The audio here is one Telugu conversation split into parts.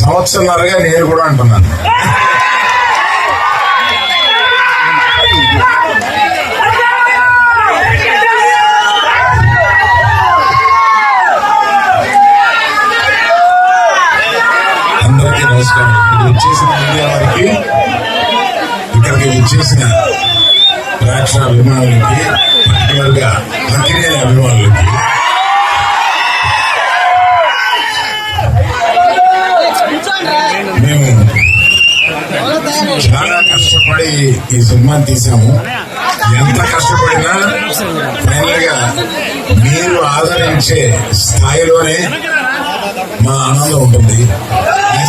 సంవత్సరంన్నరగా నేను కూడా అంటున్నాను. అందరికీ నమస్కారం. ఇక్కడ వచ్చేసిన మీడియా వారికి, ఇక్కడికి వచ్చేసిన ప్రేక్షక అభిమానులకి, పర్టికులర్ గా అంకినేని అభిమానులకి మేము చాలా కష్టపడి ఈ సినిమాని తీసాము. ఎంత కష్టపడినా ఫైనల్ గా మీరు ఆదరించే స్థాయిలోనే మా ఆనందం ఉంటుంది. ఈ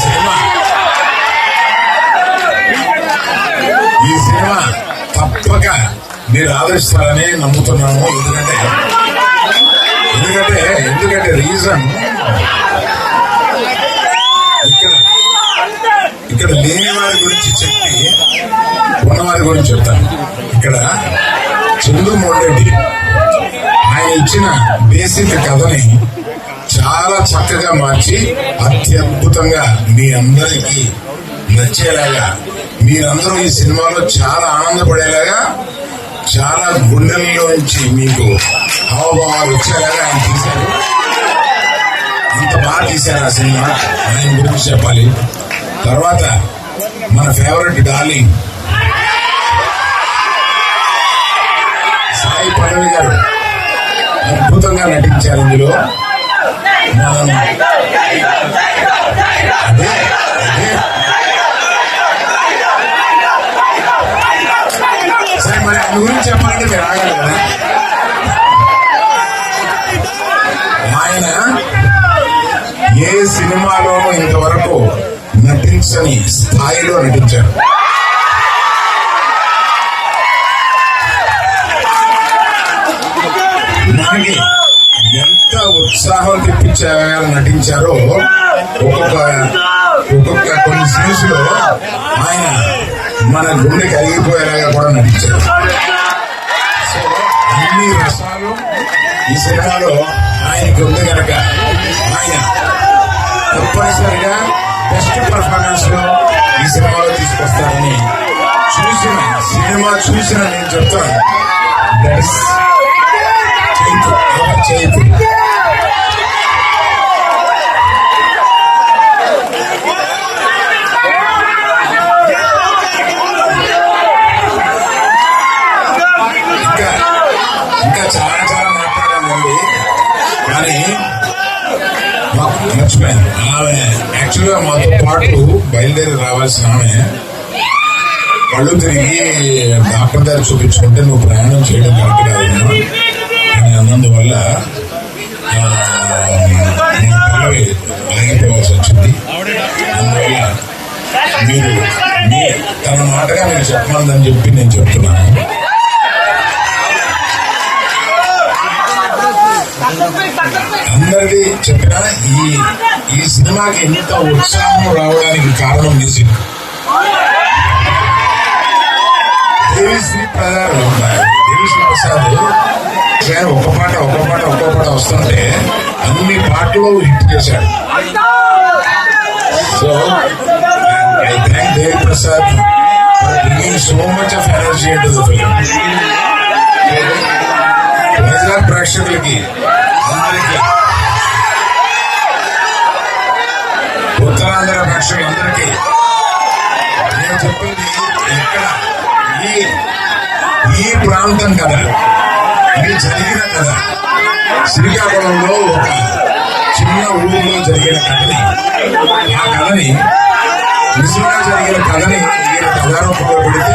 సినిమా తప్పక మీరు ఆదరిస్తారని నమ్ముతున్నాము. ఎందుకంటే రీజన్ ఇక్కడ లేని వారి గురించి చెప్పి ఉన్నవారి గురించి చెప్తాను. ఇక్కడ చందు మోడెడ్డి ఆయన ఇచ్చిన బేసిక్ కథని చాలా చక్కగా మార్చి అత్యద్భుతంగా మీ అందరికీ నచ్చేలాగా, మీరందరూ ఈ సినిమాలో చాలా ఆనందపడేలాగా, చాలా గుండెల్లోంచి మీకు హావభావాలు వచ్చేలాగా ఆయన తీశారు. అంత బాగా తీశారు ఆ సినిమా. ఆయన గురించి చెప్పాలి. తర్వాత మన ఫేవరెట్ డార్లింగ్ సాయి పల్లవి గారు అద్భుతంగా నటించారు ఇందులో. మనం సరే, మరి ఆయన గురించి చెప్పాలంటే మీరు ఆగాలి కదా. ఆయన ఏ సినిమాలోనూ ఇంతవరకు నటించని స్థాయిలో నటించారు. మనకి ఎంత ఉత్సాహం తెప్పించేలా నటించారో ఒక్కొక్క కొన్ని సీన్స్ లో ఆయన మన గుండె కరిగిపోయేలాగా కూడా నటించారు. సో అన్ని రసాలు ఈ సినిమాలో ఆయనకి ఉంది కనుక ఆయన తప్పనిసరిగా బెస్ట్ పర్ఫార్మెన్స్ లో ఈ సినిమాలో తీసుకొస్తారని సినిమా చూసిన నేను చెప్తాను. చైతు ఇంకా చాలా చాలా మాట్లాడాలండి, కానీ మర్చిపోయాను. ఆమె యాక్చువల్గా మాతో పాటు బయలుదేరి రావాల్సిన ఆమె కళ్ళు తిరిగి డాక్టర్ దగ్గర చూపించుకుంటే నువ్వు ప్రయాణం చేయడం కరెక్ట్ కాదమ్మా అని అన్నందువల్ల నేను పల్లవి ఆగిపోవాల్సి వచ్చింది. అందువల్ల మీరు తన మాటగా మీరు చెప్పమందని చెప్పి నేను చెప్తున్నాను. అందరికీ చెప్పినా ఈ సినిమాకి ఇంత ఉత్సాహం రావడానికి కారణం మ్యూజిక్. దేవిశ్రీ ప్రసాద్ ఒక్క పాట వస్తుంటే అన్ని పాటలు హిట్ చేశాడు. So I thank Devi Prasad for bringing so much of energy into the film. Vizag ప్రేక్షకులకి అందరికీ, ఉత్తరాంధ్ర ప్రేక్షకులందరికీ నేను చెప్పింది ఇక్కడ ఈ ప్రాంతం కదా, ఇది జరిగిన కథ. శ్రీకాకుళంలో ఒక చిన్న ఊరిలో జరిగిన కథని, ఆ కథని నిజంగా జరిగిన కథని ఈయన కథారూపంలో పెడితే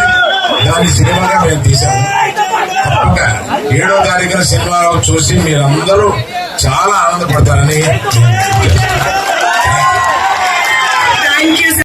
దాన్ని సినిమాగా మేము తీశాము. తప్పక 7వ తారీఖున సినిమాలో చూసి మీరందరూ చాలా ఆనందపడతారని